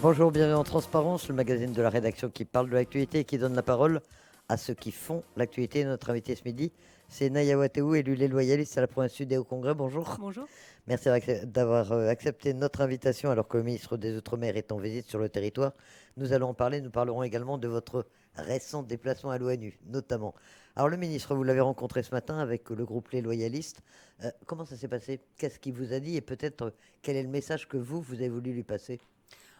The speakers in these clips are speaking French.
Bonjour, bienvenue en Transparence, le magazine de la rédaction qui parle de l'actualité et qui donne la parole à ceux qui font l'actualité. Notre invité ce midi, c'est Naya Wateou, élue Les Loyalistes à la province sud et au Congrès. Bonjour. Bonjour. Merci d'avoir accepté notre invitation alors que le ministre des Outre-mer est en visite sur le territoire. Nous allons en parler, nous parlerons également de votre récent déplacement à l'ONU, notamment. Alors le ministre, vous l'avez rencontré ce matin avec le groupe Les Loyalistes. Comment ça s'est passé? Qu'est-ce qu'il vous a dit? Et peut-être quel est le message que vous avez voulu lui passer?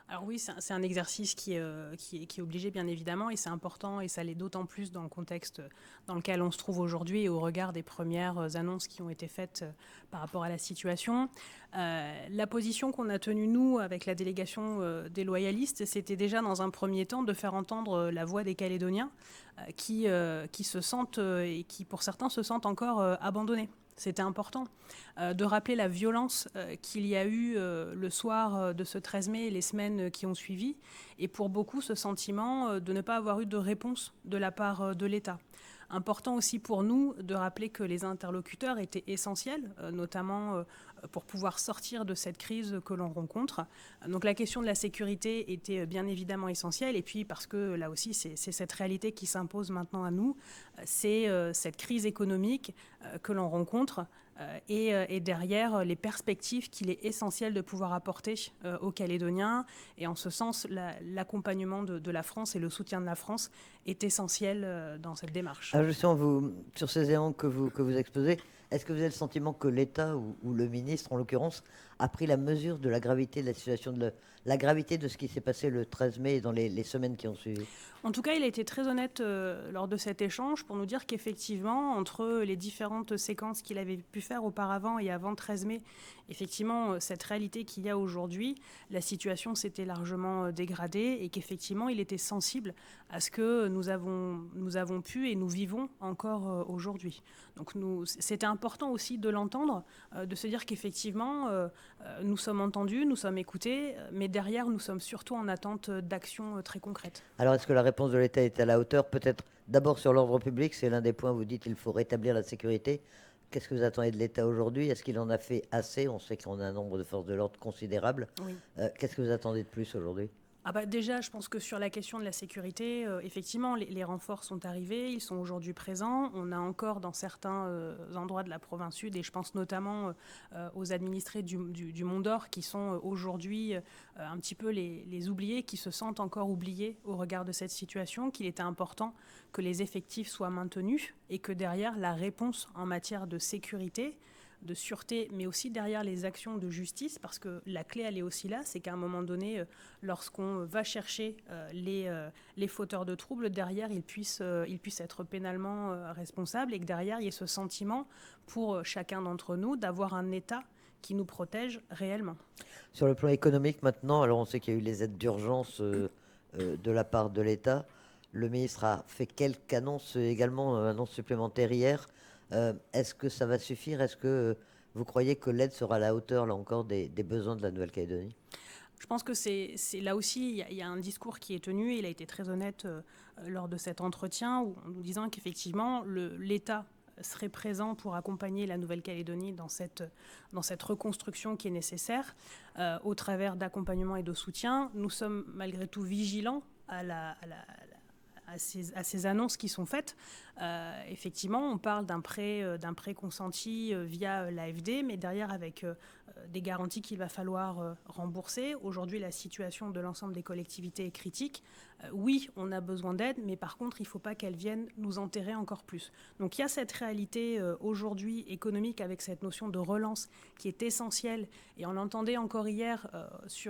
Alors oui, c'est un exercice qui est obligé, bien évidemment, et c'est important, et ça l'est d'autant plus dans le contexte dans lequel on se trouve aujourd'hui et au regard des premières annonces qui ont été faites par rapport à la situation. La position qu'on a tenue, nous, avec la délégation des loyalistes, c'était déjà, dans un premier temps, de faire entendre la voix des Calédoniens qui se sentent, et qui, pour certains, se sentent encore abandonnés. C'était important de rappeler la violence qu'il y a eu le soir de ce 13 mai et les semaines qui ont suivi. Et pour beaucoup, ce sentiment de ne pas avoir eu de réponse de la part de l'État. Important aussi pour nous de rappeler que les interlocuteurs étaient essentiels, notamment pour pouvoir sortir de cette crise que l'on rencontre. Donc la question de la sécurité était bien évidemment essentielle. Et puis parce que là aussi, c'est cette réalité qui s'impose maintenant à nous. C'est cette crise économique que l'on rencontre et derrière les perspectives qu'il est essentiel de pouvoir apporter aux Calédoniens. Et en ce sens, l'accompagnement de la France et le soutien de la France est essentiel dans cette démarche. Alors justement, sur ces éléments que vous exposez, est-ce que vous avez le sentiment que l'État ou le ministre, en l'occurrence, a pris la mesure de la gravité de la situation, la gravité de ce qui s'est passé le 13 mai et dans les semaines qui ont suivi? En tout cas, il a été très honnête lors de cet échange pour nous dire qu'effectivement, entre les différentes séquences qu'il avait pu faire auparavant et avant 13 mai, effectivement, cette réalité qu'il y a aujourd'hui, la situation s'était largement dégradée et qu'effectivement, il était sensible à ce que nous avons pu et nous vivons encore aujourd'hui. Donc c'était important aussi de l'entendre, de se dire qu'effectivement, nous sommes entendus, nous sommes écoutés, mais derrière, nous sommes surtout en attente d'actions très concrètes. Alors est-ce que la réponse de l'État est à la hauteur? Peut-être d'abord sur l'ordre public, c'est l'un des points où vous dites qu'il faut rétablir la sécurité. Qu'est-ce que vous attendez de l'État aujourd'hui? Est-ce qu'il en a fait assez? On sait qu'on a un nombre de forces de l'ordre considérable. Oui. Qu'est-ce que vous attendez de plus aujourd'hui? Déjà, je pense que sur la question de la sécurité, effectivement, les renforts sont arrivés, ils sont aujourd'hui présents. On a encore dans certains endroits de la province sud, et je pense notamment aux administrés du Mont d'Or qui sont aujourd'hui un petit peu les oubliés, qui se sentent encore oubliés au regard de cette situation, qu'il était important que les effectifs soient maintenus et que derrière, la réponse en matière de sécurité, de sûreté, mais aussi derrière les actions de justice, parce que la clé, elle est aussi là, c'est qu'à un moment donné, lorsqu'on va chercher les fauteurs de troubles, derrière, ils puissent être pénalement responsables et que derrière, il y ait ce sentiment pour chacun d'entre nous d'avoir un État qui nous protège réellement. Sur le plan économique maintenant, alors on sait qu'il y a eu les aides d'urgence de la part de l'État. Le ministre a fait quelques annonces également, annonces supplémentaires hier. Est-ce que ça va suffire? Est-ce que vous croyez que l'aide sera à la hauteur, là encore, des besoins de la Nouvelle-Calédonie? Je pense que c'est là aussi, il y a un discours qui est tenu, et il a été très honnête lors de cet entretien, en nous disant qu'effectivement, l'État serait présent pour accompagner la Nouvelle-Calédonie dans cette reconstruction qui est nécessaire, au travers d'accompagnement et de soutien. Nous sommes malgré tout vigilants à ces annonces qui sont faites. Effectivement, on parle d'un prêt consenti via l'AFD, mais derrière avec des garanties qu'il va falloir rembourser. Aujourd'hui, la situation de l'ensemble des collectivités est critique. Oui, on a besoin d'aide, mais par contre, il ne faut pas qu'elle vienne nous enterrer encore plus. Donc il y a cette réalité aujourd'hui économique avec cette notion de relance qui est essentielle. Et on l'entendait encore hier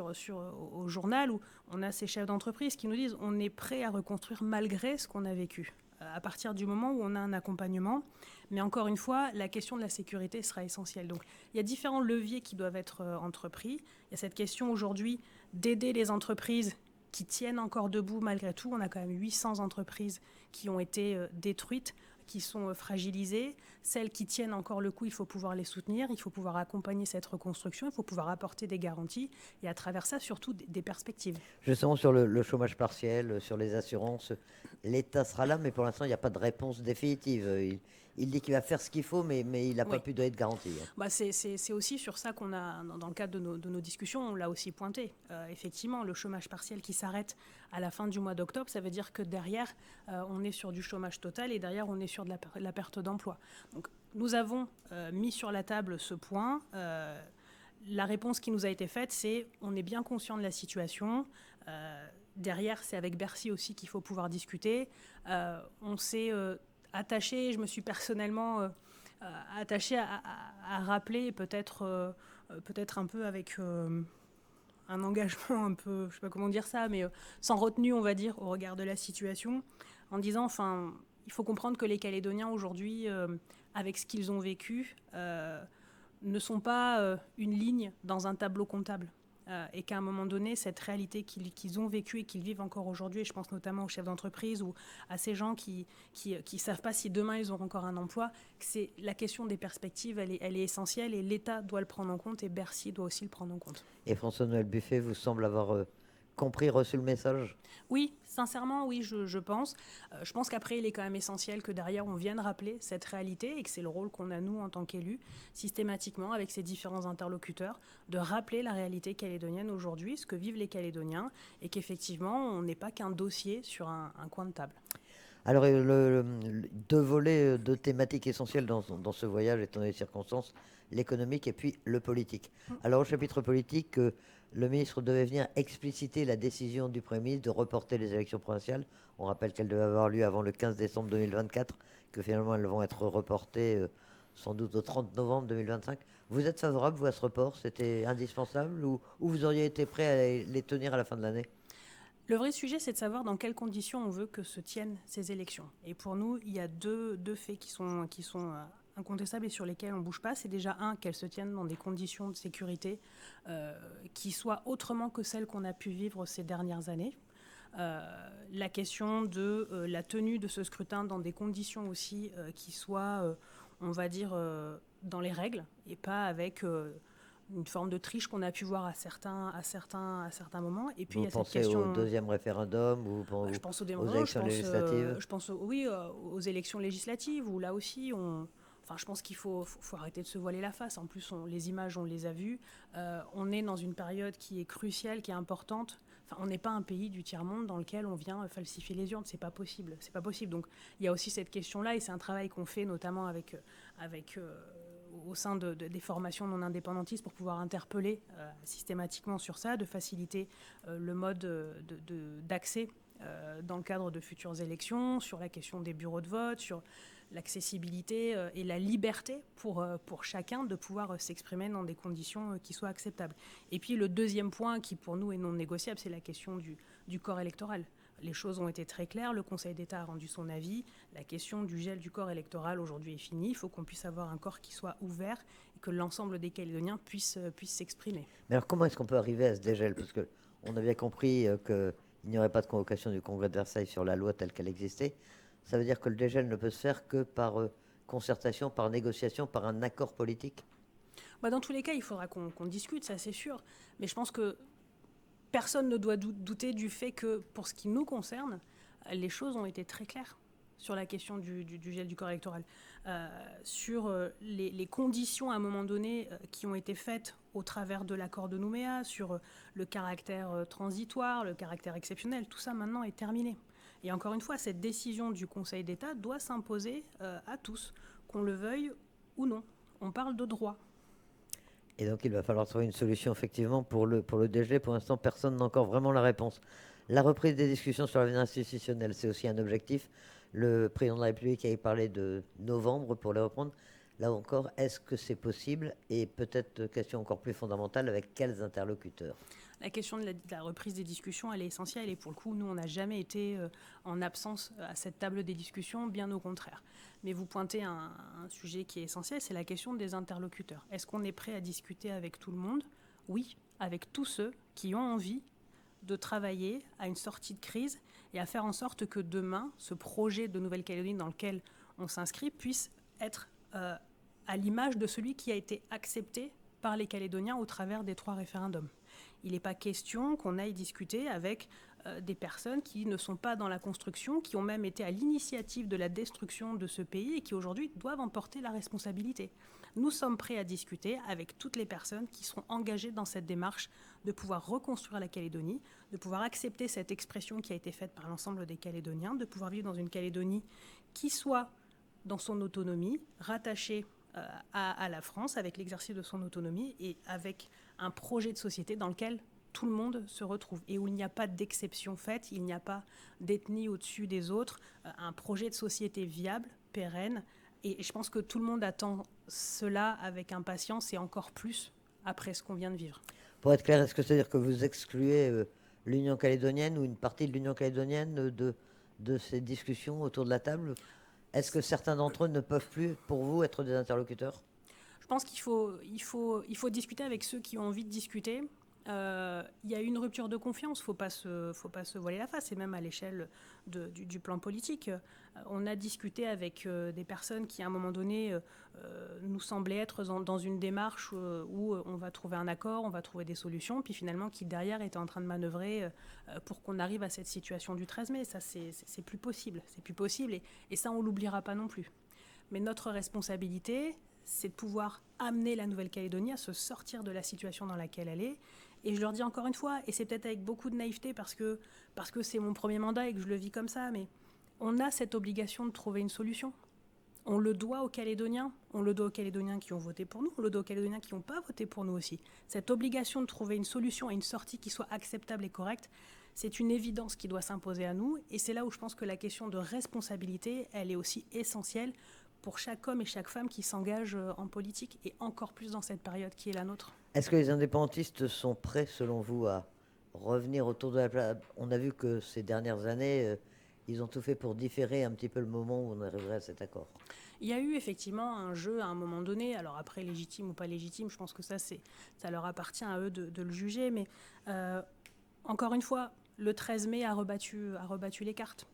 au journal, où on a ces chefs d'entreprise qui nous disent on est prêt à reconstruire malgré ce qu'on a vécu, à partir du moment où on a un accompagnement. Mais encore une fois, la question de la sécurité sera essentielle. Donc il y a différents leviers qui doivent être entrepris. Il y a cette question aujourd'hui d'aider les entreprises qui tiennent encore debout malgré tout. On a quand même 800 entreprises qui ont été détruites, qui sont fragilisées. Celles qui tiennent encore le coup, il faut pouvoir les soutenir, il faut pouvoir accompagner cette reconstruction, il faut pouvoir apporter des garanties et à travers ça, surtout des perspectives. Justement, sur le chômage partiel, sur les assurances, l'État sera là, mais pour l'instant, il n'y a pas de réponse définitive. Il dit qu'il va faire ce qu'il faut, mais il n'a pas Oui. pu donner de garantie. C'est aussi sur ça qu'on a, dans le cadre de nos discussions, on l'a aussi pointé. Effectivement, le chômage partiel qui s'arrête à la fin du mois d'octobre, ça veut dire que derrière, on est sur du chômage total et derrière, on est sur de la perte d'emploi. Donc, nous avons mis sur la table ce point. La réponse qui nous a été faite, c'est on est bien conscient de la situation. Derrière, c'est avec Bercy aussi qu'il faut pouvoir discuter. On s'est attaché, je me suis personnellement attaché à rappeler, peut-être un peu avec un engagement un peu, je ne sais pas comment dire ça, mais sans retenue, on va dire, au regard de la situation, en disant, enfin, il faut comprendre que les Calédoniens aujourd'hui, avec ce qu'ils ont vécu, ne sont pas une ligne dans un tableau comptable. Et qu'à un moment donné, cette réalité qu'ils ont vécue et qu'ils vivent encore aujourd'hui, et je pense notamment aux chefs d'entreprise ou à ces gens qui savent pas si demain ils auront encore un emploi, que c'est la question des perspectives, elle est essentielle et l'État doit le prendre en compte et Bercy doit aussi le prendre en compte. Et François-Noël Buffet vous semble avoir compris, reçu le message? Oui, sincèrement, oui, je pense. Je pense qu'après, il est quand même essentiel que derrière, on vienne rappeler cette réalité et que c'est le rôle qu'on a, nous, en tant qu'élus, systématiquement, avec ces différents interlocuteurs, de rappeler la réalité calédonienne aujourd'hui, ce que vivent les Calédoniens, et qu'effectivement, on n'est pas qu'un dossier sur un coin de table. Alors, deux volets, deux thématiques essentielles dans ce voyage, étant donné les circonstances, l'économique et puis le politique. Alors, au chapitre politique, le ministre devait venir expliciter la décision du Premier ministre de reporter les élections provinciales. On rappelle qu'elles devaient avoir lieu avant le 15 décembre 2024, que finalement elles vont être reportées sans doute au 30 novembre 2025. Vous êtes favorable, vous, à ce report? C'était indispensable ou vous auriez été prêt à les tenir à la fin de l'année? Le vrai sujet, c'est de savoir dans quelles conditions on veut que se tiennent ces élections. Et pour nous, il y a deux faits qui sont incontestables et sur lesquels on ne bouge pas. C'est déjà qu'elles se tiennent dans des conditions de sécurité qui soient autrement que celles qu'on a pu vivre ces dernières années. La question de la tenue de ce scrutin dans des conditions aussi qui soient, on va dire, dans les règles et pas avec une forme de triche qu'on a pu voir à certains moments. Et puis Vous il y a cette pensez question. au deuxième référendum ou Je pense aux aux démocrates, élections législatives? je pense aux élections législatives où là aussi Enfin, je pense qu'il faut arrêter de se voiler la face. En plus, les images, on les a vues. On est dans une période qui est cruciale, qui est importante. Enfin, on n'est pas un pays du tiers-monde dans lequel on vient falsifier les urnes. C'est pas possible. C'est pas possible. Donc, il y a aussi cette question-là, et c'est un travail qu'on fait notamment au sein des formations non indépendantistes pour pouvoir interpeller systématiquement sur ça, de faciliter le mode d'accès dans le cadre de futures élections, sur la question des bureaux de vote, sur l'accessibilité et la liberté pour chacun de pouvoir s'exprimer dans des conditions qui soient acceptables. Et puis le deuxième point qui pour nous est non négociable, c'est la question du corps électoral. Les choses ont été très claires, le Conseil d'État a rendu son avis, la question du gel du corps électoral aujourd'hui est finie, il faut qu'on puisse avoir un corps qui soit ouvert et que l'ensemble des Calédoniens puissent s'exprimer. Mais alors comment est-ce qu'on peut arriver à ce dégel? Parce qu'on a bien compris qu'il n'y aurait pas de convocation du Congrès de Versailles sur la loi telle qu'elle existait. Ça veut dire que le dégel ne peut se faire que par concertation, par négociation, par un accord politique? Dans tous les cas, il faudra qu'on discute, ça c'est sûr. Mais je pense que personne ne doit douter du fait que, pour ce qui nous concerne, les choses ont été très claires sur la question du gel du corps électoral, sur les conditions à un moment donné qui ont été faites au travers de l'accord de Nouméa, sur le caractère transitoire, le caractère exceptionnel. Tout ça maintenant est terminé. Et encore une fois, cette décision du Conseil d'État doit s'imposer à tous, qu'on le veuille ou non. On parle de droit. Et donc il va falloir trouver une solution effectivement pour le dégel. Pour l'instant, personne n'a encore vraiment la réponse. La reprise des discussions sur l'avenir institutionnel, c'est aussi un objectif. Le président de la République avait parlé de novembre pour les reprendre. Là encore, est-ce que c'est possible? Et peut-être, question encore plus fondamentale, avec quels interlocuteurs? La question de la reprise des discussions, elle est essentielle. Et pour le coup, nous, on n'a jamais été en absence à cette table des discussions, bien au contraire. Mais vous pointez un sujet qui est essentiel, c'est la question des interlocuteurs. Est-ce qu'on est prêt à discuter avec tout le monde? Oui, avec tous ceux qui ont envie de travailler à une sortie de crise et à faire en sorte que demain, ce projet de Nouvelle-Calédonie dans lequel on s'inscrit puisse être à l'image de celui qui a été accepté par les Calédoniens au travers des 3 référendums. Il n'est pas question qu'on aille discuter avec des personnes qui ne sont pas dans la construction, qui ont même été à l'initiative de la destruction de ce pays et qui aujourd'hui doivent en porter la responsabilité. Nous sommes prêts à discuter avec toutes les personnes qui seront engagées dans cette démarche de pouvoir reconstruire la Calédonie, de pouvoir accepter cette expression qui a été faite par l'ensemble des Calédoniens, de pouvoir vivre dans une Calédonie qui soit dans son autonomie, rattachée à la France, avec l'exercice de son autonomie et avec un projet de société dans lequel tout le monde se retrouve et où il n'y a pas d'exception faite, il n'y a pas d'ethnie au-dessus des autres, un projet de société viable, pérenne. Et je pense que tout le monde attend cela avec impatience et encore plus après ce qu'on vient de vivre. Pour être clair, est-ce que c'est-à-dire que vous excluez l'Union calédonienne ou une partie de l'Union calédonienne de ces discussions autour de la table? Est-ce que certains d'entre eux ne peuvent plus, pour vous, être des interlocuteurs? Je pense qu'il faut discuter avec ceux qui ont envie de discuter. Il y a eu une rupture de confiance, faut pas se voiler la face, et même à l'échelle du plan politique. On a discuté avec des personnes qui, à un moment donné, nous semblaient être dans une démarche où on va trouver un accord, on va trouver des solutions, puis finalement qui, derrière, étaient en train de manœuvrer pour qu'on arrive à cette situation du 13 mai. Ça, c'est plus possible. C'est plus possible, et ça, on l'oubliera pas non plus. Mais notre responsabilité, c'est de pouvoir amener la Nouvelle-Calédonie à se sortir de la situation dans laquelle elle est. Et je leur dis encore une fois, et c'est peut-être avec beaucoup de naïveté parce que c'est mon premier mandat et que je le vis comme ça, mais on a cette obligation de trouver une solution. On le doit aux Calédoniens, on le doit aux Calédoniens qui ont voté pour nous, on le doit aux Calédoniens qui n'ont pas voté pour nous aussi. Cette obligation de trouver une solution et une sortie qui soit acceptable et correcte, c'est une évidence qui doit s'imposer à nous. Et c'est là où je pense que la question de responsabilité, elle est aussi essentielle pour chaque homme et chaque femme qui s'engage en politique, et encore plus dans cette période qui est la nôtre. Est-ce que les indépendantistes sont prêts, selon vous, à revenir autour de la table? On a vu que ces dernières années, ils ont tout fait pour différer un petit peu le moment où on arriverait à cet accord. Il y a eu effectivement un jeu à un moment donné, alors après légitime ou pas légitime, je pense que ça leur appartient à eux de le juger, mais encore une fois, le 13 mai a rebattu les cartes.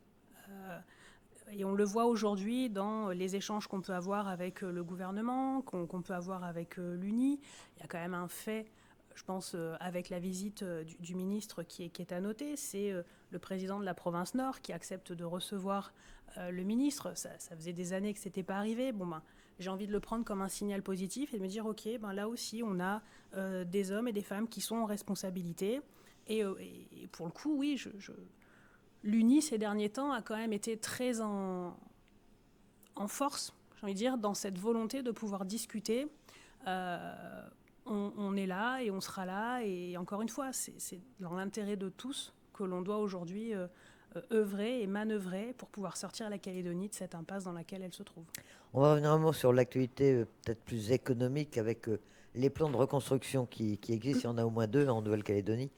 Et on le voit aujourd'hui dans les échanges qu'on peut avoir avec le gouvernement, qu'on peut avoir avec l'UNI. Il y a quand même un fait, je pense, avec la visite du ministre qui est à noter, c'est le président de la province Nord qui accepte de recevoir le ministre. Ça faisait des années que ce n'était pas arrivé. J'ai envie de le prendre comme un signal positif et de me dire, OK, là aussi, on a des hommes et des femmes qui sont en responsabilité. Et pour le coup, oui, l'UNI, ces derniers temps, a quand même été très en force, j'ai envie de dire, dans cette volonté de pouvoir discuter. On est là et on sera là. Et encore une fois, c'est dans l'intérêt de tous que l'on doit aujourd'hui œuvrer et manœuvrer pour pouvoir sortir la Calédonie de cette impasse dans laquelle elle se trouve. On va revenir un mot sur l'actualité peut-être plus économique avec les plans de reconstruction qui existent. Il y en a au moins deux en Nouvelle-Calédonie.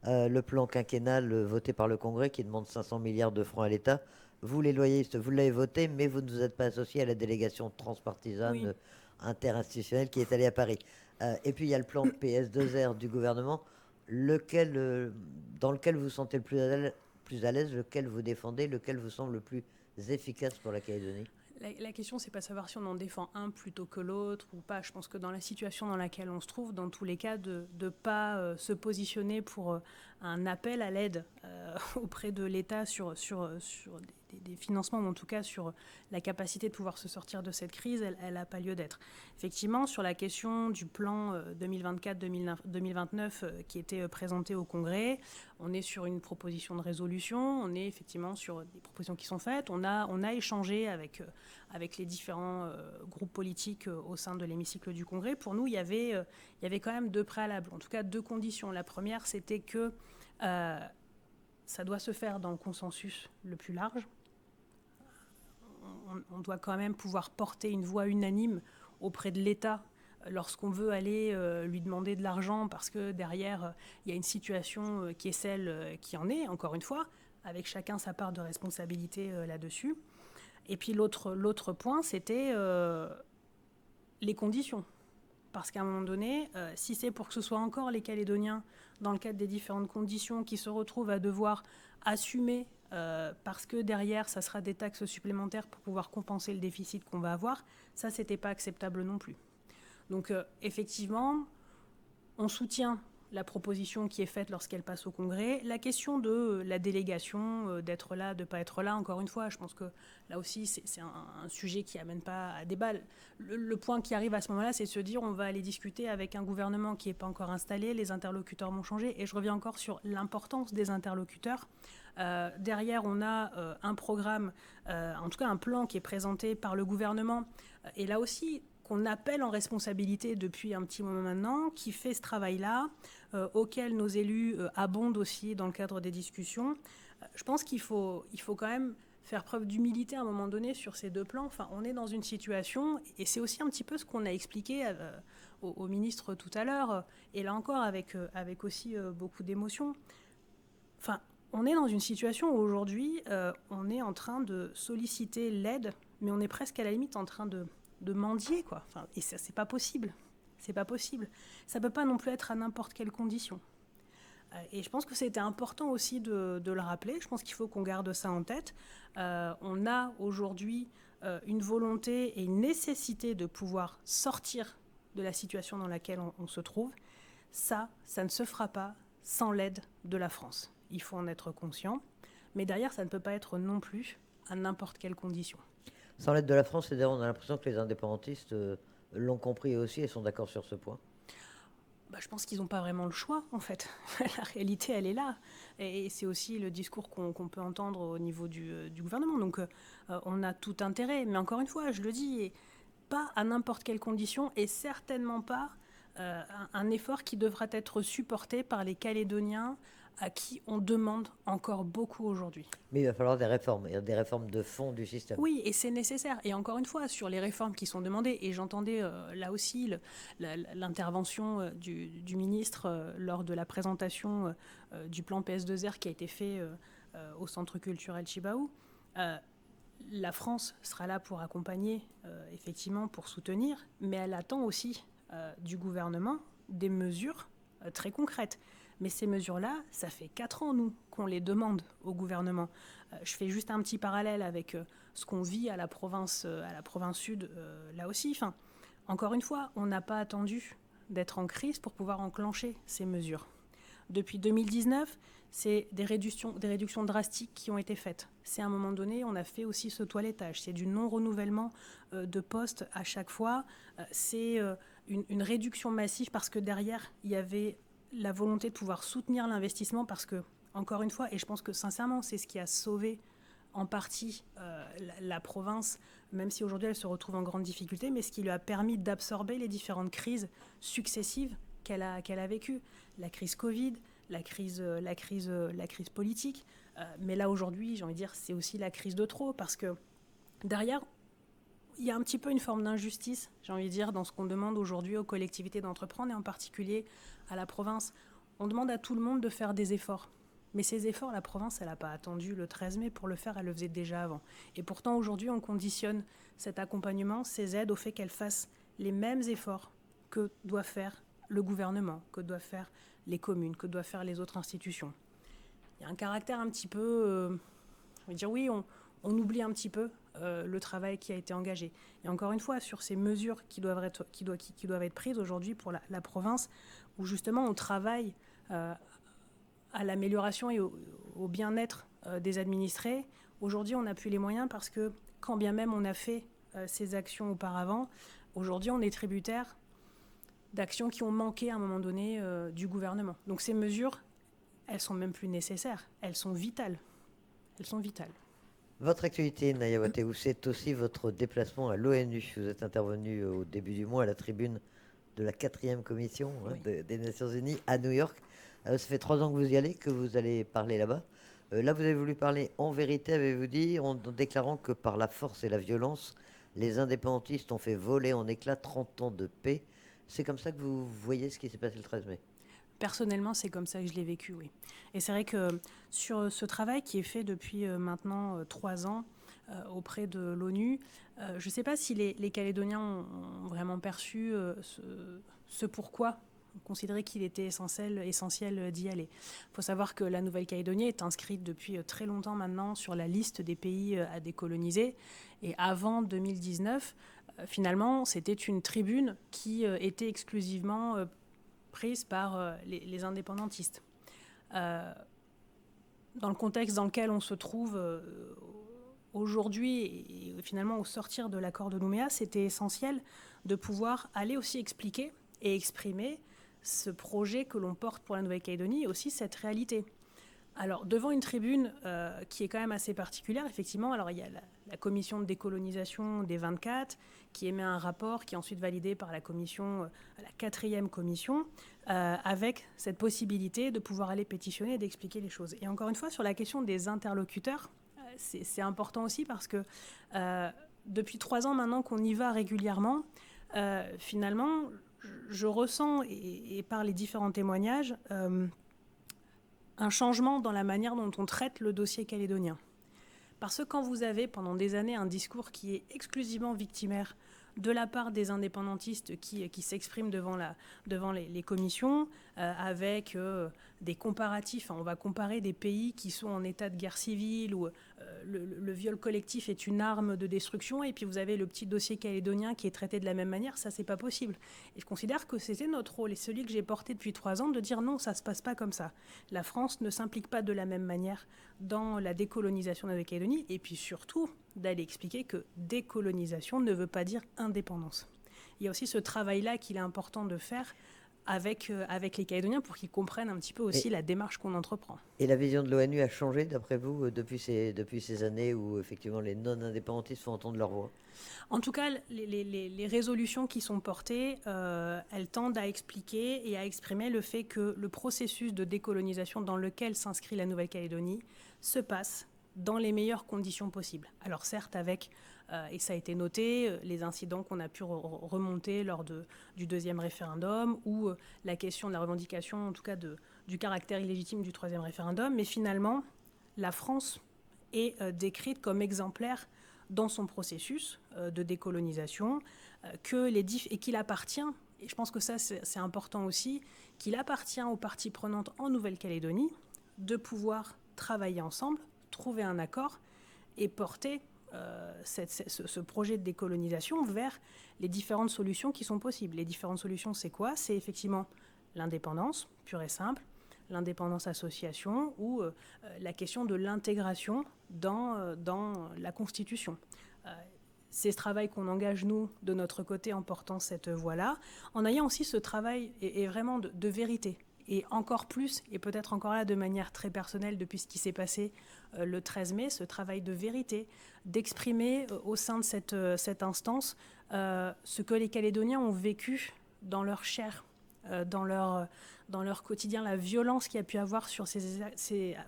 Le plan quinquennal voté par le Congrès qui demande 500 milliards de francs à l'État. Vous, les loyalistes, vous l'avez voté, mais vous ne vous êtes pas associé à la délégation transpartisane interinstitutionnelle qui est allée à Paris. Et puis, il y a le plan PS2R du gouvernement, dans lequel vous vous sentez le plus à l'aise, lequel vous défendez, lequel vous semble le plus efficace pour la Calédonie? La question, c'est pas savoir si on en défend un plutôt que l'autre ou pas. Je pense que dans la situation dans laquelle on se trouve, dans tous les cas, de ne pas se positionner pour un appel à l'aide auprès de l'État sur des financements, ou en tout cas sur la capacité de pouvoir se sortir de cette crise, elle n'a pas lieu d'être. Effectivement, sur la question du plan 2024-2029 qui était présenté au Congrès, on est sur une proposition de résolution, on est effectivement sur des propositions qui sont faites, on a échangé avec les différents groupes politiques au sein de l'hémicycle du Congrès. Pour nous, il y avait quand même deux préalables, en tout cas deux conditions. La première, c'était que ça doit se faire dans le consensus le plus large. On doit quand même pouvoir porter une voix unanime auprès de l'État lorsqu'on veut aller lui demander de l'argent parce que derrière, il y a une situation qui est celle qui en est, encore une fois, avec chacun sa part de responsabilité là-dessus. Et puis l'autre point, c'était les conditions. Parce qu'à un moment donné, si c'est pour que ce soit encore les Calédoniens, dans le cadre des différentes conditions, qui se retrouvent à devoir assumer, parce que derrière, ça sera des taxes supplémentaires pour pouvoir compenser le déficit qu'on va avoir, ça, c'était pas acceptable non plus. Donc, effectivement, on soutient la proposition qui est faite lorsqu'elle passe au Congrès, la question de la délégation, d'être là, de ne pas être là, encore une fois, je pense que là aussi c'est un sujet qui n'amène pas à débat. Le point qui arrive à ce moment-là, c'est de se dire on va aller discuter avec un gouvernement qui n'est pas encore installé, les interlocuteurs vont changer, et je reviens encore sur l'importance des interlocuteurs. Derrière, on a un programme, en tout cas un plan qui est présenté par le gouvernement, et là aussi, qu'on appelle en responsabilité depuis un petit moment maintenant, qui fait ce travail-là, auquel nos élus abondent aussi dans le cadre des discussions. Je pense qu'il faut quand même faire preuve d'humilité à un moment donné sur ces deux plans. Enfin, on est dans une situation, et c'est aussi un petit peu ce qu'on a expliqué au ministre tout à l'heure, et là encore avec aussi beaucoup d'émotion. Enfin, on est dans une situation où aujourd'hui, on est en train de solliciter l'aide, mais on est presque à la limite en train de mendier, quoi. Enfin, et ça, c'est pas possible. C'est pas possible. Ça peut pas non plus être à n'importe quelle condition. Et je pense que c'était important aussi de le rappeler. Je pense qu'il faut qu'on garde ça en tête. On a aujourd'hui une volonté et une nécessité de pouvoir sortir de la situation dans laquelle on se trouve. Ça ne se fera pas sans l'aide de la France. Il faut en être conscient. Mais derrière, ça ne peut pas être non plus à n'importe quelle condition. Sans l'aide de la France, c'est-à-dire on a l'impression que les indépendantistes l'ont compris aussi et sont d'accord sur ce point. Je pense qu'ils n'ont pas vraiment le choix, en fait. La réalité, elle est là. Et c'est aussi le discours qu'on peut entendre au niveau du gouvernement. Donc, on a tout intérêt. Mais encore une fois, je le dis, pas à n'importe quelle condition et certainement pas un effort qui devra être supporté par les Calédoniens à qui on demande encore beaucoup aujourd'hui. Mais il va falloir des réformes de fond du système. Oui, et c'est nécessaire. Et encore une fois, sur les réformes qui sont demandées, et j'entendais là aussi l'intervention du ministre lors de la présentation du plan PS2R qui a été fait au Centre culturel Chibaou. La France sera là pour accompagner, effectivement, pour soutenir, mais elle attend aussi du gouvernement des mesures très concrètes. Mais ces mesures-là, ça fait 4 ans, nous, qu'on les demande au gouvernement. Je fais juste un petit parallèle avec ce qu'on vit à la province sud, là aussi. Enfin, encore une fois, on n'a pas attendu d'être en crise pour pouvoir enclencher ces mesures. Depuis 2019, c'est des réductions drastiques qui ont été faites. C'est à un moment donné, on a fait aussi ce toilettage. C'est du non-renouvellement de postes à chaque fois. C'est une réduction massive parce que derrière, il y avait la volonté de pouvoir soutenir l'investissement parce que, encore une fois, et je pense que sincèrement, c'est ce qui a sauvé en partie la province, même si aujourd'hui elle se retrouve en grande difficulté, mais ce qui lui a permis d'absorber les différentes crises successives qu'elle a vécues. La crise Covid, la crise politique, mais là aujourd'hui, j'ai envie de dire, c'est aussi la crise de trop, parce que derrière, il y a un petit peu une forme d'injustice, j'ai envie de dire, dans ce qu'on demande aujourd'hui aux collectivités d'entreprendre, et en particulier à la province. On demande à tout le monde de faire des efforts. Mais ces efforts, la province, elle n'a pas attendu le 13 mai pour le faire, elle le faisait déjà avant. Et pourtant, aujourd'hui, on conditionne cet accompagnement, ces aides, au fait qu'elles fassent les mêmes efforts que doit faire le gouvernement, que doivent faire les communes, que doivent faire les autres institutions. Il y a un caractère un petit peu... on va dire oui, on oublie un petit peu le travail qui a été engagé. Et encore une fois, sur ces mesures qui doivent être prises aujourd'hui pour la province, où justement on travaille à l'amélioration et au bien-être des administrés, aujourd'hui on n'a plus les moyens parce que quand bien même on a fait ces actions auparavant, aujourd'hui on est tributaire d'actions qui ont manqué à un moment donné du gouvernement. Donc ces mesures, elles sont même plus nécessaires, elles sont vitales. Elles sont vitales. Votre actualité, Naya Wateou, c'est aussi votre déplacement à l'ONU. Vous êtes intervenu au début du mois à la tribune de la 4e commission des Nations Unies à New York. Ça fait 3 ans que vous y allez, que vous allez parler là-bas. Là, vous avez voulu parler en vérité, avez-vous dit, en déclarant que par la force et la violence, les indépendantistes ont fait voler en éclats 30 ans de paix. C'est comme ça que vous voyez ce qui s'est passé le 13 mai? Personnellement, c'est comme ça que je l'ai vécu, oui. Et c'est vrai que sur ce travail qui est fait depuis maintenant 3 ans auprès de l'ONU, je ne sais pas si les Calédoniens ont vraiment perçu ce pourquoi considérer qu'il était essentiel d'y aller. Il faut savoir que la Nouvelle-Calédonie est inscrite depuis très longtemps maintenant sur la liste des pays à décoloniser. Et avant 2019, finalement, c'était une tribune qui était exclusivement prise par les indépendantistes. Dans le contexte dans lequel on se trouve aujourd'hui et finalement au sortir de l'accord de Nouméa, c'était essentiel de pouvoir aller aussi expliquer et exprimer ce projet que l'on porte pour la Nouvelle-Calédonie et aussi cette réalité. Alors, devant une tribune qui est quand même assez particulière, effectivement, alors il y a la commission de décolonisation des 24 qui émet un rapport qui est ensuite validé par la commission, la 4e commission, avec cette possibilité de pouvoir aller pétitionner et d'expliquer les choses. Et encore une fois, sur la question des interlocuteurs, c'est important aussi parce que depuis 3 ans maintenant qu'on y va régulièrement, finalement, je ressens, et par les différents témoignages, un changement dans la manière dont on traite le dossier calédonien. Parce que quand vous avez pendant des années un discours qui est exclusivement victimaire de la part des indépendantistes qui s'expriment devant les commissions, avec des comparatifs, on va comparer des pays qui sont en état de guerre civile, où le viol collectif est une arme de destruction, et puis vous avez le petit dossier calédonien qui est traité de la même manière, ça c'est pas possible. Et je considère que c'était notre rôle, et celui que j'ai porté depuis 3 ans, de dire non, ça se passe pas comme ça. La France ne s'implique pas de la même manière dans la décolonisation de la Nouvelle-Calédonie, et puis surtout d'aller expliquer que décolonisation ne veut pas dire indépendance. Il y a aussi ce travail-là qu'il est important de faire avec les Calédoniens pour qu'ils comprennent un petit peu aussi la démarche qu'on entreprend. Et la vision de l'ONU a changé, d'après vous, depuis ces années où, effectivement, les non-indépendantistes font entendre leur voix? En tout cas, les résolutions qui sont portées, elles tendent à expliquer et à exprimer le fait que le processus de décolonisation dans lequel s'inscrit la Nouvelle-Calédonie se passe dans les meilleures conditions possibles. Alors certes, avec, et ça a été noté, les incidents qu'on a pu remonter lors du 2e référendum, ou la question de la revendication, en tout cas du caractère illégitime du 3e référendum, mais finalement, la France est décrite comme exemplaire dans son processus de décolonisation, et qu'il appartient, et je pense que ça c'est important aussi, qu'il appartient aux parties prenantes en Nouvelle-Calédonie de pouvoir travailler ensemble, trouver un accord et porter ce projet de décolonisation vers les différentes solutions qui sont possibles. Les différentes solutions, c'est quoi? C'est effectivement l'indépendance, pure et simple, l'indépendance association ou la question de l'intégration dans la Constitution. C'est ce travail qu'on engage, nous, de notre côté, en portant cette voie-là, en ayant aussi ce travail et vraiment de vérité. Et encore plus, et peut-être encore là de manière très personnelle depuis ce qui s'est passé le 13 mai, ce travail de vérité, d'exprimer au sein de cette instance ce que les Calédoniens ont vécu dans leur chair, dans leur quotidien, la violence qu'il y a pu avoir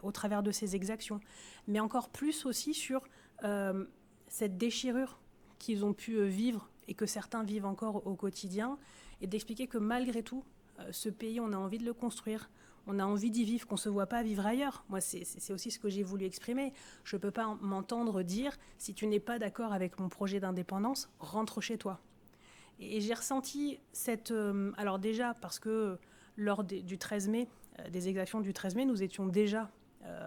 au travers de ces exactions, mais encore plus aussi sur cette déchirure qu'ils ont pu vivre et que certains vivent encore au quotidien, et d'expliquer que malgré tout, ce pays, on a envie de le construire, on a envie d'y vivre, qu'on ne se voit pas vivre ailleurs. Moi, c'est aussi ce que j'ai voulu exprimer. Je ne peux pas m'entendre dire, si tu n'es pas d'accord avec mon projet d'indépendance, rentre chez toi. Et j'ai ressenti cette... alors déjà, parce que lors du 13 mai, des exactions du 13 mai, nous étions déjà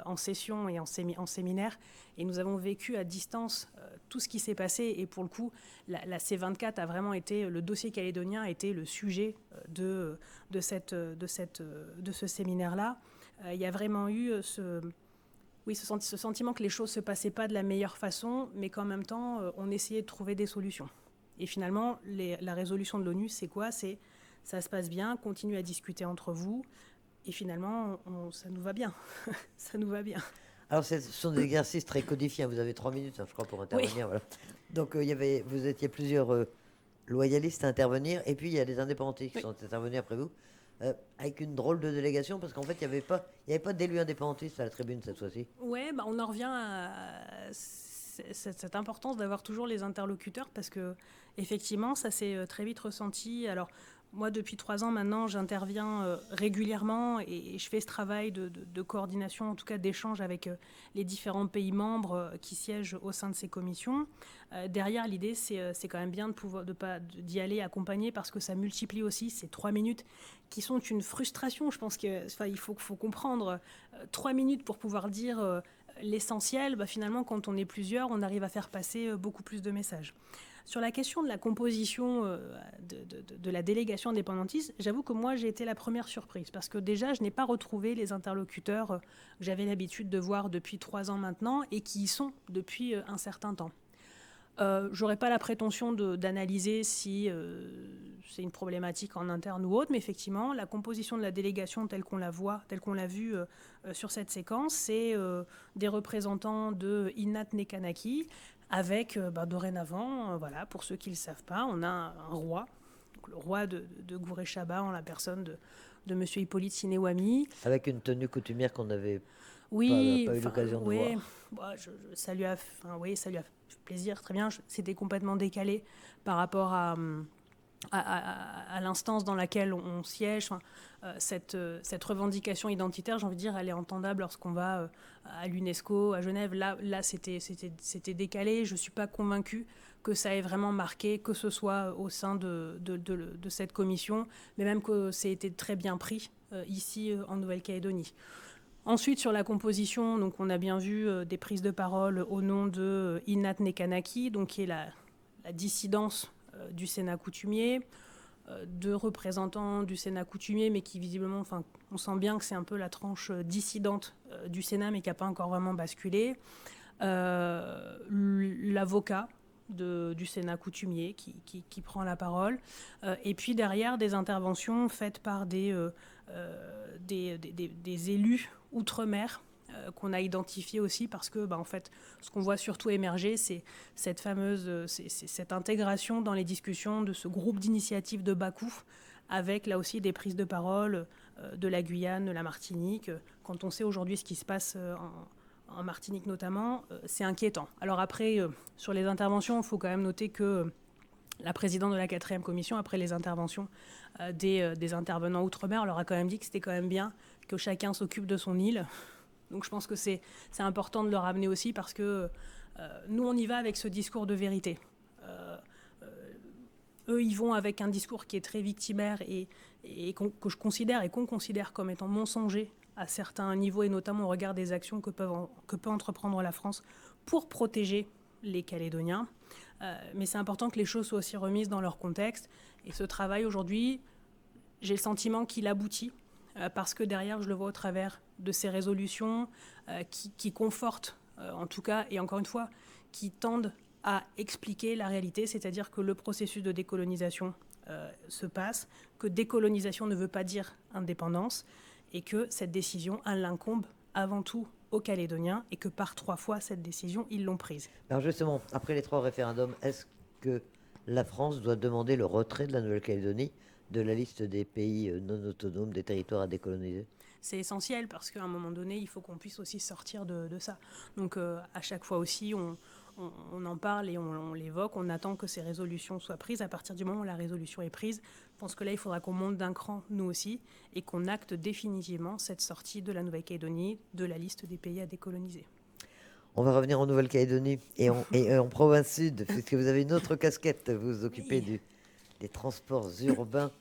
en session et en séminaire, et nous avons vécu à distance tout ce qui s'est passé, et pour le coup, la C24 a vraiment été, le dossier calédonien a été le sujet de ce séminaire-là. Il y a vraiment eu ce sentiment que les choses ne se passaient pas de la meilleure façon, mais qu'en même temps, on essayait de trouver des solutions. Et finalement, la résolution de l'ONU, c'est quoi? C'est ça se passe bien, continuez à discuter entre vous, et finalement, ça nous va bien. Ça nous va bien. Alors, ce sont des exercices très codifiés. Vous avez 3 minutes, je crois, pour intervenir. Oui. Voilà. Donc, vous étiez plusieurs loyalistes à intervenir, et puis il y a des indépendantistes qui sont intervenus après vous, avec une drôle de délégation, parce qu'en fait, il n'y avait pas d'élus indépendantistes à la tribune cette fois-ci. Oui, on en revient à cette importance d'avoir toujours les interlocuteurs, parce que effectivement, ça s'est très vite ressenti. Alors, moi, depuis 3 ans maintenant, j'interviens régulièrement et je fais ce travail de coordination, en tout cas d'échange avec les différents pays membres qui siègent au sein de ces commissions. Derrière, l'idée, c'est quand même bien d'y aller accompagner, parce que ça multiplie aussi ces 3 minutes qui sont une frustration. Je pense qu'il faut comprendre 3 minutes pour pouvoir dire l'essentiel. Finalement, quand on est plusieurs, on arrive à faire passer beaucoup plus de messages. Sur la question de la composition de la délégation indépendantiste, j'avoue que moi, j'ai été la première surprise. Parce que déjà, je n'ai pas retrouvé les interlocuteurs que j'avais l'habitude de voir depuis 3 ans maintenant et qui y sont depuis un certain temps. J'aurais pas la prétention d'analyser si c'est une problématique en interne ou autre, mais effectivement, la composition de la délégation telle qu'on la voit, telle qu'on l'a vue sur cette séquence, c'est des représentants de Inat Nekanaki, avec dorénavant, voilà, pour ceux qui ne le savent pas, on a un roi, donc le roi de Gouré Chaba en la personne de M. Hippolyte Sinewami. Avec une tenue coutumière qu'on n'avait Oui, pas eu l'occasion de voir. Bah, ça lui a fait plaisir, très bien. C'était complètement décalé par rapport à l'instance dans laquelle on siège. Cette revendication identitaire, j'ai envie de dire, elle est entendable lorsqu'on va à l'UNESCO, à Genève. Là c'était décalé. Je ne suis pas convaincue que ça ait vraiment marqué, que ce soit au sein de cette commission, mais même que ça ait été très bien pris ici en Nouvelle-Calédonie. Ensuite, sur la composition, donc on a bien vu des prises de parole au nom de Inat Nekanaki, donc qui est la dissidence du Sénat coutumier, de représentants du Sénat coutumier, mais qui visiblement, on sent bien que c'est un peu la tranche dissidente du Sénat, mais qui n'a pas encore vraiment basculé. L'avocat du Sénat coutumier qui prend la parole. Et puis derrière, des interventions faites par des élus outre-mer qu'on a identifié aussi parce que en fait, ce qu'on voit surtout émerger, c'est cette intégration dans les discussions de ce groupe d'initiatives de Bakou, avec là aussi des prises de parole de la Guyane, de la Martinique. Quand on sait aujourd'hui ce qui se passe en Martinique notamment, c'est inquiétant. Alors après, sur les interventions, il faut quand même noter que la présidente de la 4e commission, après les interventions des intervenants outre-mer, leur a quand même dit que c'était quand même bien que chacun s'occupe de son île. Donc je pense que c'est important de le ramener aussi parce que nous, on y va avec ce discours de vérité. Eux, ils vont avec un discours qui est très victimaire et que je considère et qu'on considère comme étant mensonger à certains niveaux et notamment au regard des actions que peut entreprendre la France pour protéger les Calédoniens. Mais c'est important que les choses soient aussi remises dans leur contexte. Et ce travail, aujourd'hui, j'ai le sentiment qu'il aboutit parce que derrière, je le vois au travers de ces résolutions qui confortent, en tout cas, et encore une fois, qui tendent à expliquer la réalité, c'est-à-dire que le processus de décolonisation se passe, que décolonisation ne veut pas dire indépendance, et que cette décision, elle incombe avant tout aux Calédoniens, et que par 3 fois, cette décision, ils l'ont prise. Alors justement, après les 3 référendums, est-ce que la France doit demander le retrait de la Nouvelle-Calédonie de la liste des pays non autonomes, des territoires à décoloniser? C'est essentiel parce qu'à un moment donné, il faut qu'on puisse aussi sortir de ça. Donc à chaque fois aussi, on en parle et on l'évoque, on attend que ces résolutions soient prises. À partir du moment où la résolution est prise, je pense que là, il faudra qu'on monte d'un cran, nous aussi, et qu'on acte définitivement cette sortie de la Nouvelle-Calédonie de la liste des pays à décoloniser. On va revenir en Nouvelle-Calédonie et en province sud, puisque vous avez une autre casquette, vous vous occupez des transports urbains.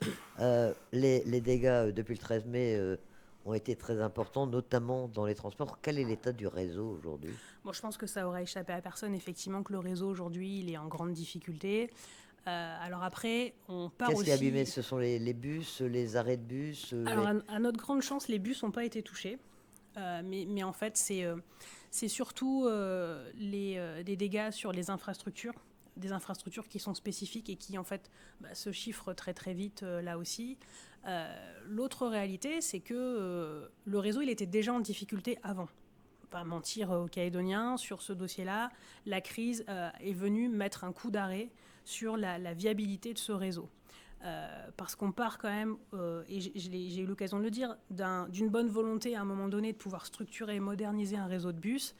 Les dégâts depuis le 13 mai ont été très importants, notamment dans les transports. Quel est l'état du réseau aujourd'hui ? Bon, je pense que ça aura échappé à personne, effectivement, que le réseau aujourd'hui, il est en grande difficulté. Alors après, on part aussi... Qu'est-ce qui est abîmé ? Ce sont les bus, les arrêts de bus Alors, à notre grande chance, les bus n'ont pas été touchés. Mais en fait, c'est surtout des dégâts sur les infrastructures, des infrastructures qui sont spécifiques et qui, en fait, se chiffrent très, très vite là aussi. L'autre réalité, c'est que le réseau, il était déjà en difficulté avant. Pas mentir aux Calédoniens sur ce dossier-là. La crise est venue mettre un coup d'arrêt sur la viabilité de ce réseau. Parce qu'on part quand même, et j'ai eu l'occasion de le dire, d'une bonne volonté à un moment donné de pouvoir structurer et moderniser un réseau de bus,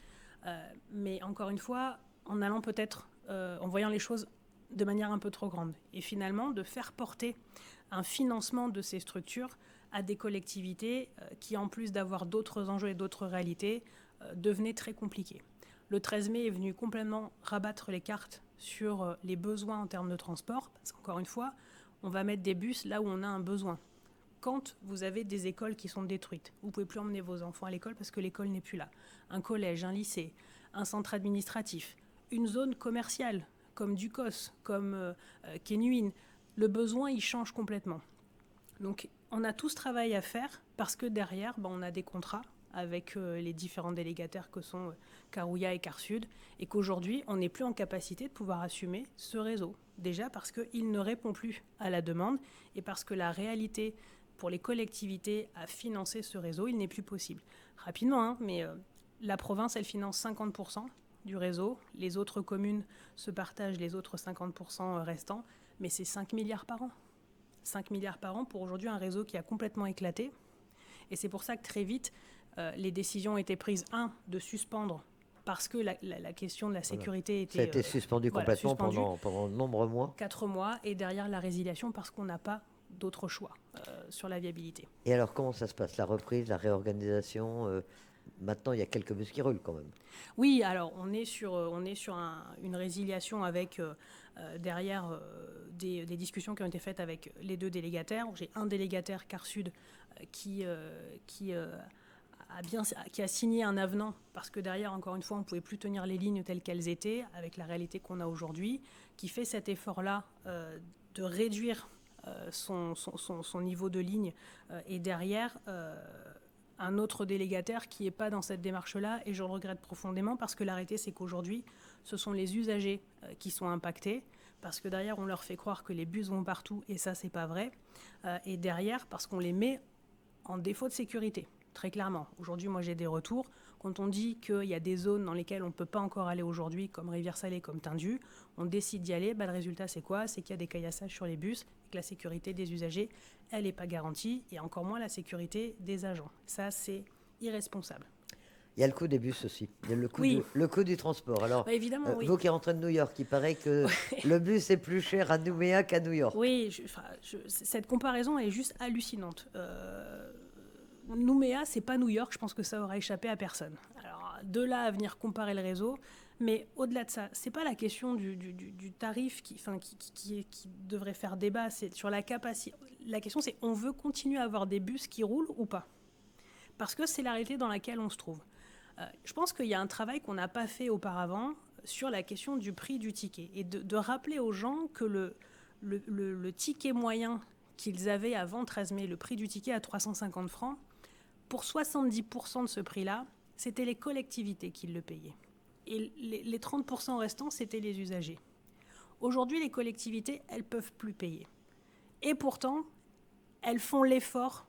mais encore une fois, en allant peut-être, en voyant les choses de manière un peu trop grande. Et finalement, de faire porter un financement de ces structures à des collectivités qui, en plus d'avoir d'autres enjeux et d'autres réalités, devenaient très compliquées. Le 13 mai est venu complètement rabattre les cartes sur les besoins en termes de transport, parce qu'encore une fois, on va mettre des bus là où on a un besoin. Quand vous avez des écoles qui sont détruites, vous ne pouvez plus emmener vos enfants à l'école parce que l'école n'est plus là. Un collège, un lycée, un centre administratif, une zone commerciale comme Ducos, comme Kenuin, le besoin, il change complètement. Donc, on a tout ce travail à faire parce que derrière, on a des contrats avec les différents délégataires que sont Carouilla et Carsud, et qu'aujourd'hui, on n'est plus en capacité de pouvoir assumer ce réseau. Déjà parce qu'il ne répond plus à la demande et parce que la réalité pour les collectivités à financer ce réseau, il n'est plus possible. Rapidement, mais la province, elle finance 50% du réseau. Les autres communes se partagent les autres 50% restants, mais c'est 5 milliards par an. 5 milliards par an pour aujourd'hui un réseau qui a complètement éclaté. Et c'est pour ça que très vite, les décisions ont été prises, de suspendre, parce que la question de la sécurité était... Ça a été suspendu complètement pendant de nombreux mois. 4 mois, et derrière la résiliation, parce qu'on n'a pas d'autre choix sur la viabilité. Et alors, comment ça se passe? La reprise, la réorganisation maintenant, il y a quelques bus qui roulent quand même. Oui, alors on est sur une résiliation avec derrière des discussions qui ont été faites avec les deux délégataires. J'ai un délégataire Carsud qui a signé un avenant parce que derrière, encore une fois, on ne pouvait plus tenir les lignes telles qu'elles étaient avec la réalité qu'on a aujourd'hui, qui fait cet effort-là de réduire son niveau de ligne et derrière un autre délégataire qui n'est pas dans cette démarche-là, et je le regrette profondément parce que l'arrêté, c'est qu'aujourd'hui, ce sont les usagers qui sont impactés, parce que derrière, on leur fait croire que les bus vont partout, et ça, c'est pas vrai. Et derrière, parce qu'on les met en défaut de sécurité, très clairement. Aujourd'hui, moi, j'ai des retours. Quand on dit qu'il y a des zones dans lesquelles on ne peut pas encore aller aujourd'hui, comme Rivière-Salée, comme Tindu, on décide d'y aller. Le résultat, c'est quoi? C'est qu'il y a des caillassages sur les bus, et que la sécurité des usagers, elle n'est pas garantie, et encore moins la sécurité des agents. Ça, c'est irresponsable. Il y a le coût des bus aussi. Il y a le coût du transport. Alors, évidemment, oui. Vous qui rentrez de New York, il paraît que le bus est plus cher à Nouméa qu'à New York. Oui, cette comparaison est juste hallucinante. Nouméa, c'est pas New York, je pense que ça aura échappé à personne. Alors, de là à venir comparer le réseau, mais au-delà de ça, c'est pas la question du tarif qui devrait faire débat, c'est sur la capacité. La question, c'est on veut continuer à avoir des bus qui roulent ou pas? Parce que c'est la réalité dans laquelle on se trouve. Je pense qu'il y a un travail qu'on n'a pas fait auparavant sur la question du prix du ticket et de rappeler aux gens que le ticket moyen qu'ils avaient avant 13 mai, le prix du ticket à 350 francs, pour 70% de ce prix-là, c'était les collectivités qui le payaient. Et les 30% restants, c'était les usagers. Aujourd'hui, les collectivités, elles ne peuvent plus payer. Et pourtant, elles font l'effort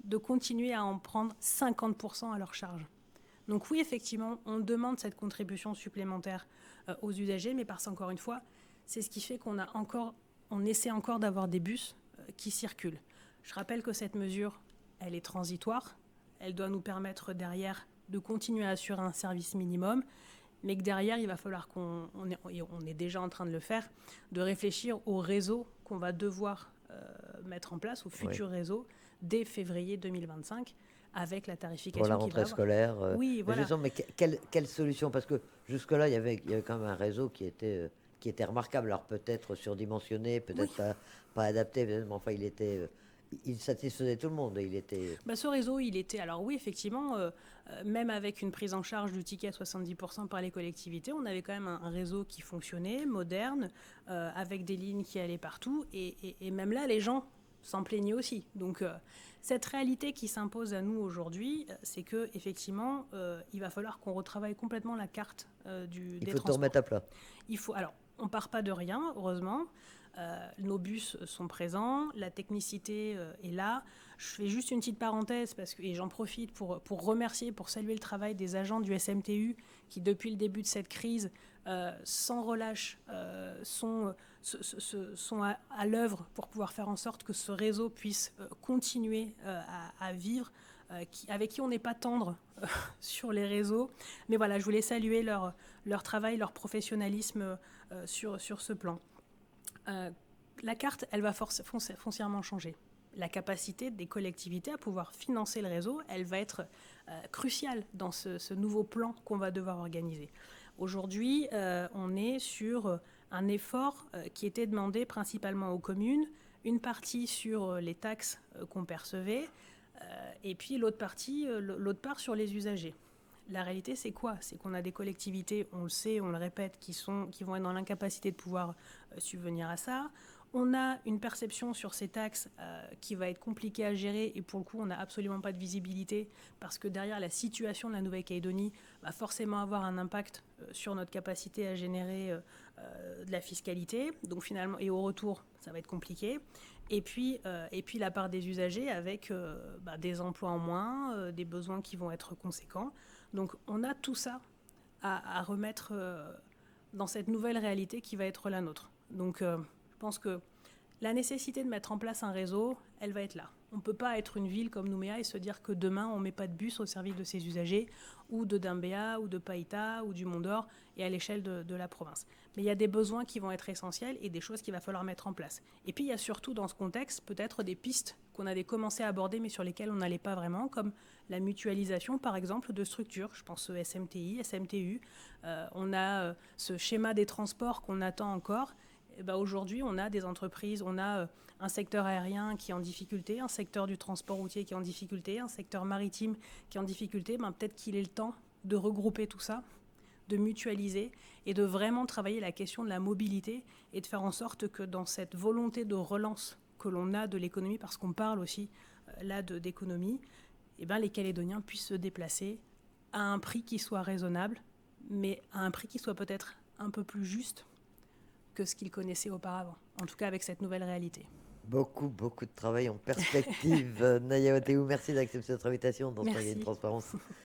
de continuer à en prendre 50% à leur charge. Donc oui, effectivement, on demande cette contribution supplémentaire aux usagers, mais parce qu'encore une fois, c'est ce qui fait on essaie encore d'avoir des bus qui circulent. Je rappelle que cette mesure, elle est transitoire. Elle doit nous permettre derrière de continuer à assurer un service minimum, mais que derrière, il va falloir on est déjà en train de le faire, de réfléchir au réseau qu'on va devoir mettre en place, au futur réseau, dès février 2025, avec la tarification. Pour la rentrée scolaire. Oui, voilà. Mais quelle solution? Parce que jusque-là, il y avait quand même un réseau qui était remarquable. Alors peut-être surdimensionné, peut-être pas adapté, mais enfin il satisfaisait tout le monde. Ce réseau, il était... Alors oui, effectivement, même avec une prise en charge du ticket à 70% par les collectivités, on avait quand même un réseau qui fonctionnait, moderne, avec des lignes qui allaient partout. Et même là, les gens s'en plaignaient aussi. Donc cette réalité qui s'impose à nous aujourd'hui, c'est qu'effectivement, il va falloir qu'on retravaille complètement la carte des transports. Il faut tout remettre à plat. Alors, on ne part pas de rien, heureusement. Nos bus sont présents, la technicité est là. Je fais juste une petite parenthèse et j'en profite pour remercier, pour saluer le travail des agents du SMTU qui, depuis le début de cette crise, sans relâche, sont à l'œuvre pour pouvoir faire en sorte que ce réseau puisse continuer à vivre, avec qui on n'est pas tendre sur les réseaux. Mais voilà, je voulais saluer leur travail, leur professionnalisme sur ce plan. La carte, elle va foncièrement changer. La capacité des collectivités à pouvoir financer le réseau, elle va être cruciale dans ce nouveau plan qu'on va devoir organiser. Aujourd'hui, on est sur un effort qui était demandé principalement aux communes, une partie sur les taxes qu'on percevait, et puis l'autre part sur les usagers. la réalité, c'est quoi? C'est qu'on a des collectivités, on le sait, on le répète, qui vont être dans l'incapacité de pouvoir subvenir à ça. On a une perception sur ces taxes qui va être compliquée à gérer et pour le coup, on n'a absolument pas de visibilité parce que derrière la situation de la Nouvelle-Calédonie va forcément avoir un impact sur notre capacité à générer de la fiscalité. Donc finalement, et au retour, ça va être compliqué. Et puis la part des usagers avec des emplois en moins, des besoins qui vont être conséquents. Donc on a tout ça à remettre dans cette nouvelle réalité qui va être la nôtre. Donc je pense que la nécessité de mettre en place un réseau, elle va être là. On ne peut pas être une ville comme Nouméa et se dire que demain, on ne met pas de bus au service de ses usagers, ou de Dimbéa, ou de Païta, ou du Mont-d'Or, et à l'échelle de la province. Mais il y a des besoins qui vont être essentiels et des choses qu'il va falloir mettre en place. Et puis, il y a surtout dans ce contexte, peut-être des pistes qu'on avait commencé à aborder, mais sur lesquelles on n'allait pas vraiment, comme la mutualisation, par exemple, de structures. Je pense au SMTI, SMTU. On a ce schéma des transports qu'on attend encore. Aujourd'hui, on a des entreprises, on a un secteur aérien qui est en difficulté, un secteur du transport routier qui est en difficulté, un secteur maritime qui est en difficulté. Peut-être qu'il est le temps de regrouper tout ça, de mutualiser et de vraiment travailler la question de la mobilité et de faire en sorte que dans cette volonté de relance que l'on a de l'économie, parce qu'on parle aussi là d'économie, les Calédoniens puissent se déplacer à un prix qui soit raisonnable, mais à un prix qui soit peut-être un peu plus juste que ce qu'ils connaissaient auparavant, en tout cas avec cette nouvelle réalité. Beaucoup de travail en perspective. Naya Wateou, merci d'accepter notre invitation dans ce magazine Transparence.